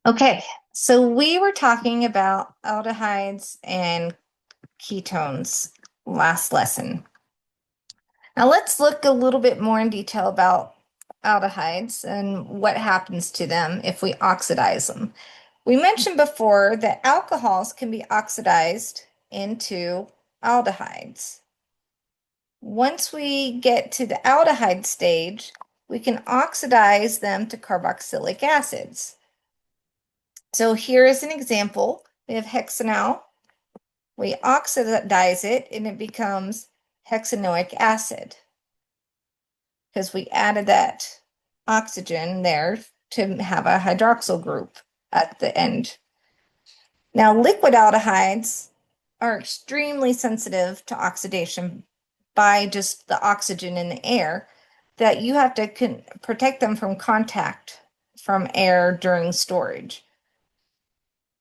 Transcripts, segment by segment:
Okay, so we were talking about aldehydes and ketones last lesson. Now let's look a little bit more in detail about aldehydes and what happens to them if we oxidize them. We mentioned before that alcohols can be oxidized into aldehydes. Once we get to the aldehyde stage, we can oxidize them to carboxylic acids. So here is an example. We have hexanal. We oxidize it and it becomes hexanoic acid because we added that oxygen there to have a hydroxyl group at the end. Now, liquid aldehydes are extremely sensitive to oxidation by just the oxygen in the air, that you have to protect them from contact from air during storage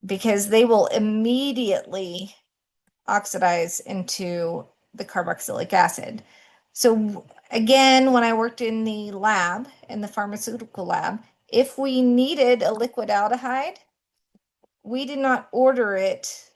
because they will immediately oxidize into the carboxylic acid. So again, when I worked in the lab, in the pharmaceutical lab, if we needed a liquid aldehyde, we did not order it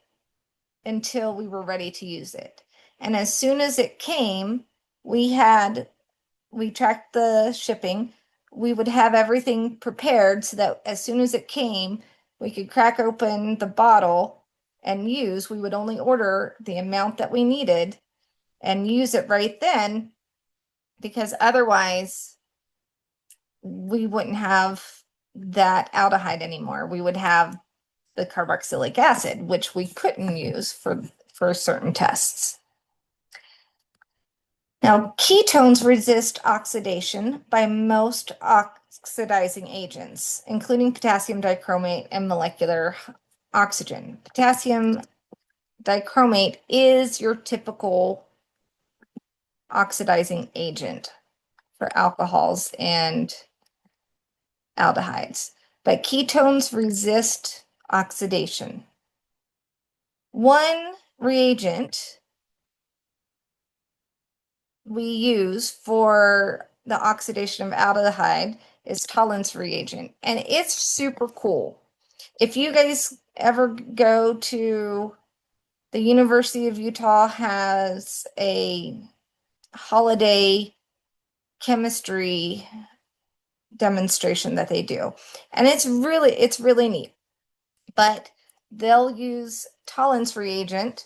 until we were ready to use it. And as soon as it came, we tracked the shipping. We would have everything prepared so that as soon as it came, we could crack open the bottle and use. We would only order the amount that we needed and use it right then, because otherwise we wouldn't have that aldehyde anymore. We would have the carboxylic acid, which we couldn't use for certain tests. Now, ketones resist oxidation by most oxidizing agents, including potassium dichromate and molecular oxygen. Potassium dichromate is your typical oxidizing agent for alcohols and aldehydes, but ketones resist oxidation. One reagent we use for the oxidation of aldehyde is Tollens reagent, and it's super cool. If you guys ever go to the University of Utah has a holiday chemistry demonstration that they do, and it's really neat. But they'll use Tollens reagent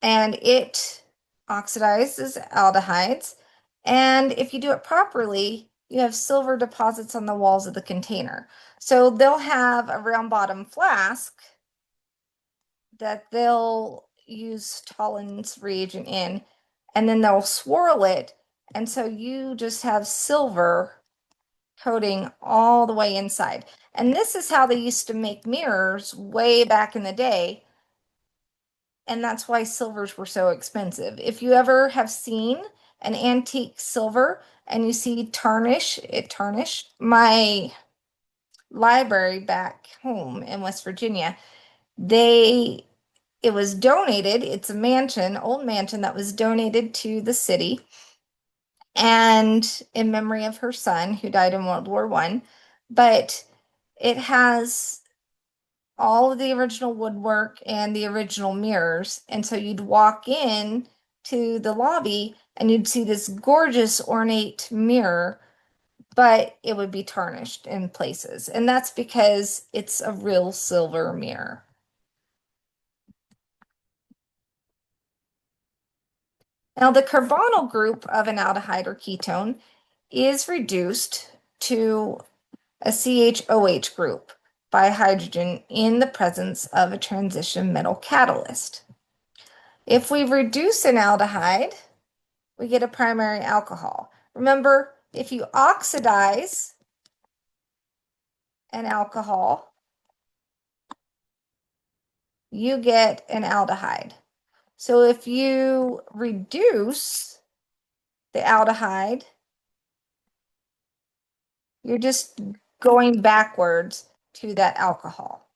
and it oxidizes aldehydes. And if you do it properly, you have silver deposits on the walls of the container. So they'll have a round bottom flask that they'll use Tollens reagent in, and then they'll swirl it. And so you just have silver coating all the way inside. And this is how they used to make mirrors way back in the day. And that's why silvers were so expensive. If you ever have seen an antique silver and you see it tarnished. My library back home in West Virginia, it was donated. It's a mansion, old mansion that was donated to the city and in memory of her son who died in World War I. But it has all of the original woodwork and the original mirrors. And so you'd walk in to the lobby and you'd see this gorgeous ornate mirror, but it would be tarnished in places. And that's because it's a real silver mirror. Now, the carbonyl group of an aldehyde or ketone is reduced to a CHOH group by hydrogen in the presence of a transition metal catalyst. If we reduce an aldehyde, we get a primary alcohol. Remember, if you oxidize an alcohol, you get an aldehyde. So if you reduce the aldehyde, you're just going backwards to that alcohol.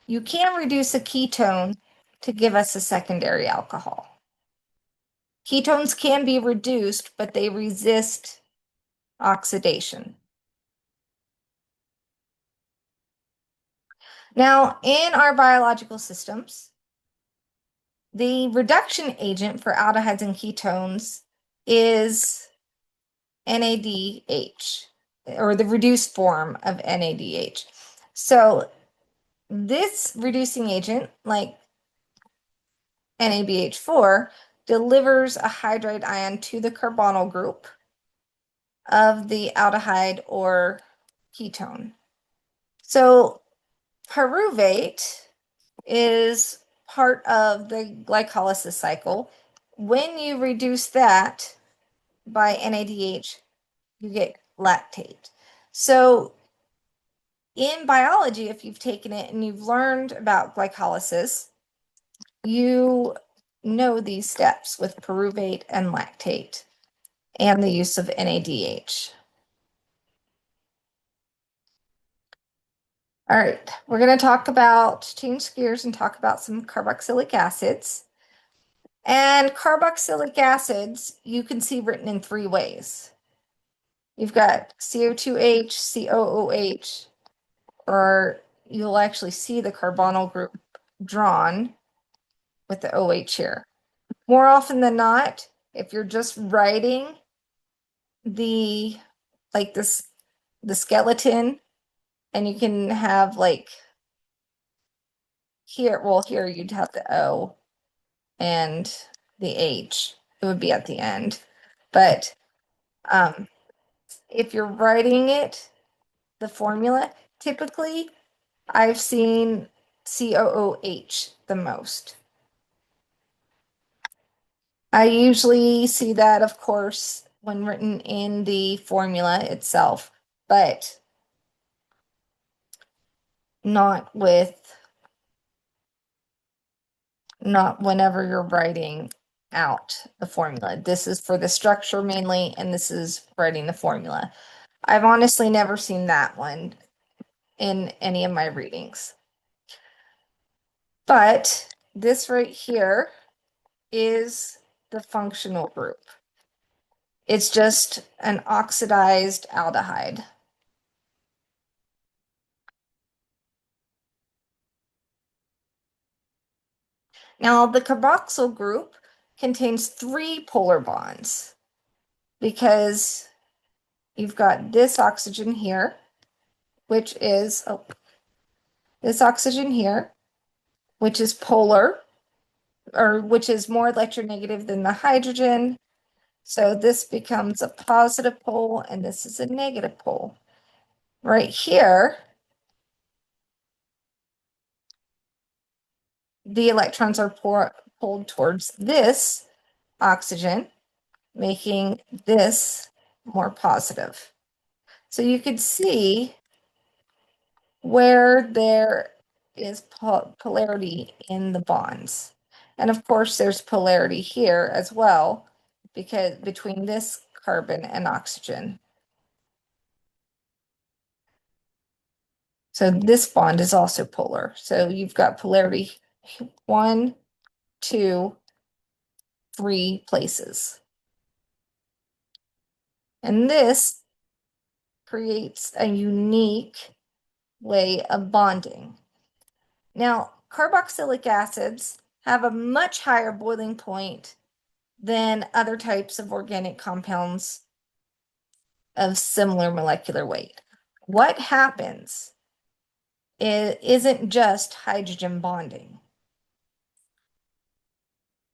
You can reduce a ketone to give us a secondary alcohol. Ketones can be reduced, but they resist oxidation. Now, in our biological systems, the reduction agent for aldehydes and ketones is NADH, or the reduced form of NADH. So this reducing agent, like NADH4, delivers a hydride ion to the carbonyl group of the aldehyde or ketone. So pyruvate is part of the glycolysis cycle. When you reduce that by NADH, you get lactate. So in biology, if you've taken it and you've learned about glycolysis, you know these steps with pyruvate and lactate and the use of NADH. All right, we're going to change gears and talk about some carboxylic acids. And carboxylic acids, you can see written in three ways. You've got CO2H, COOH, or you'll actually see the carbonyl group drawn with the OH here. More often than not, if you're just writing the skeleton, and you can have like here, well, here you'd have the O and the H. It would be at the end. But if you're writing it, the formula, typically I've seen COOH the most. I usually see that, of course, when written in the formula itself, but not whenever you're writing out the formula. This is for the structure mainly, and this is writing the formula. I've honestly never seen that one in any of my readings. But this right here is the functional group. It's just an oxidized aldehyde. Now, the carboxyl group contains 3 polar bonds because you've got this oxygen here, which is this oxygen here, which is polar, or which is more electronegative than the hydrogen. So this becomes a positive pole, and this is a negative pole. Right here, the electrons are pulled towards this oxygen, making this more positive. So you could see where there is polarity in the bonds. And of course, there's polarity here as well, because between this carbon and oxygen. So this bond is also polar. So you've got polarity 1, 2, 3 places. And this creates a unique way of bonding. Now, carboxylic acids have a much higher boiling point than other types of organic compounds of similar molecular weight. What happens isn't just hydrogen bonding.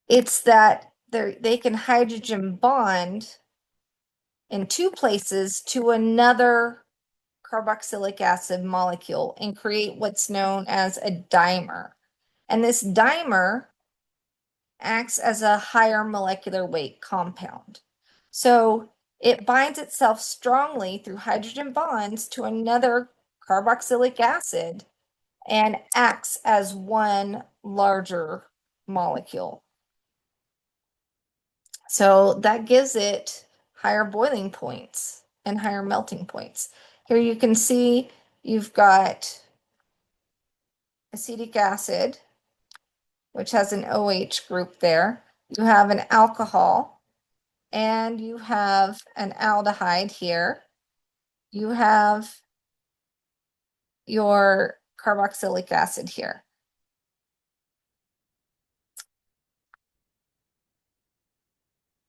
It's that they can hydrogen bond in 2 places to another carboxylic acid molecule and create what's known as a dimer. And this dimer acts as a higher molecular weight compound. So it binds itself strongly through hydrogen bonds to another carboxylic acid and acts as one larger molecule. So that gives it higher boiling points and higher melting points. Here you can see you've got acetic acid, which has an OH group there. You have an alcohol, and you have an aldehyde here. You have your carboxylic acid here.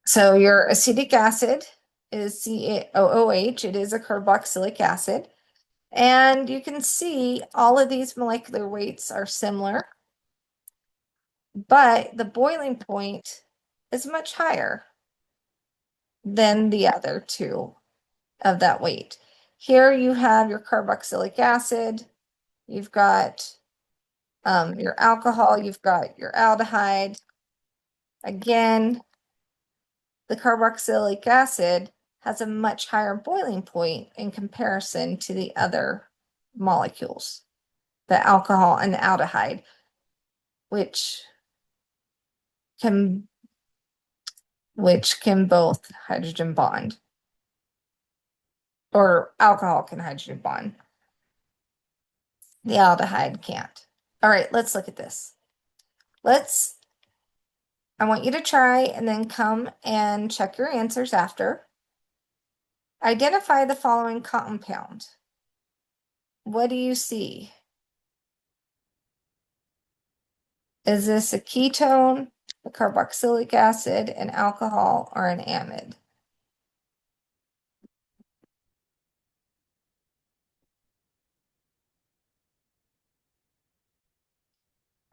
So your acetic acid is CaOOH. It is a carboxylic acid. And you can see all of these molecular weights are similar, but the boiling point is much higher than the other two of that weight. Here you have your carboxylic acid, you've got your alcohol, you've got your aldehyde. Again, the carboxylic acid has a much higher boiling point in comparison to the other molecules, the alcohol and the aldehyde, which can both hydrogen bond, or alcohol can hydrogen bond. The aldehyde can't. All right, let's look at this. I want you to try and then come and check your answers after. Identify the following compound. What do you see? Is this a ketone, a carboxylic acid, an alcohol, or an amide?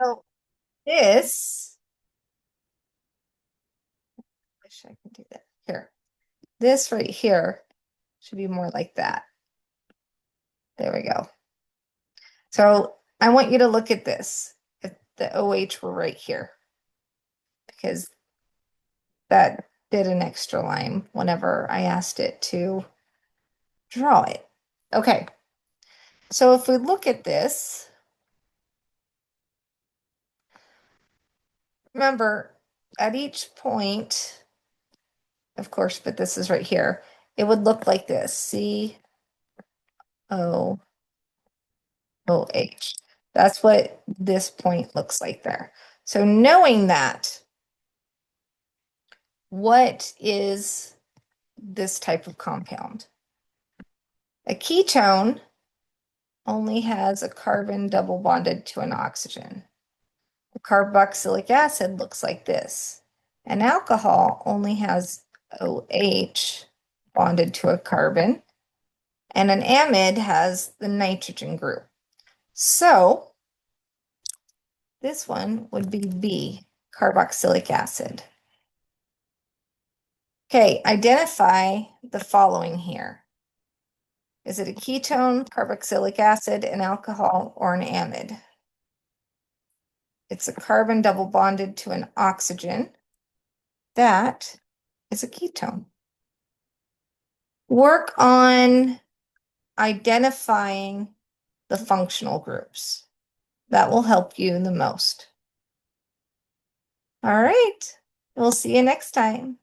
So this, wish I could do that. Here, this right here should be more like that. There we go. So I want you to look at this. If the OH were right here, because that did an extra line whenever I asked it to draw it. Okay, so if we look at this, remember at each point, of course, but this is right here, it would look like this, COOH. That's what this point looks like there. So knowing that, what is this type of compound? A ketone only has a carbon double bonded to an oxygen. A carboxylic acid looks like this. An alcohol only has OH bonded to a carbon, and an amide has the nitrogen group. So this one would be B, carboxylic acid. Okay, identify the following here. Is it a ketone, carboxylic acid, an alcohol, or an amide? It's a carbon double bonded to an oxygen. That is a ketone. Work on identifying the functional groups. That will help you the most. All right, we'll see you next time.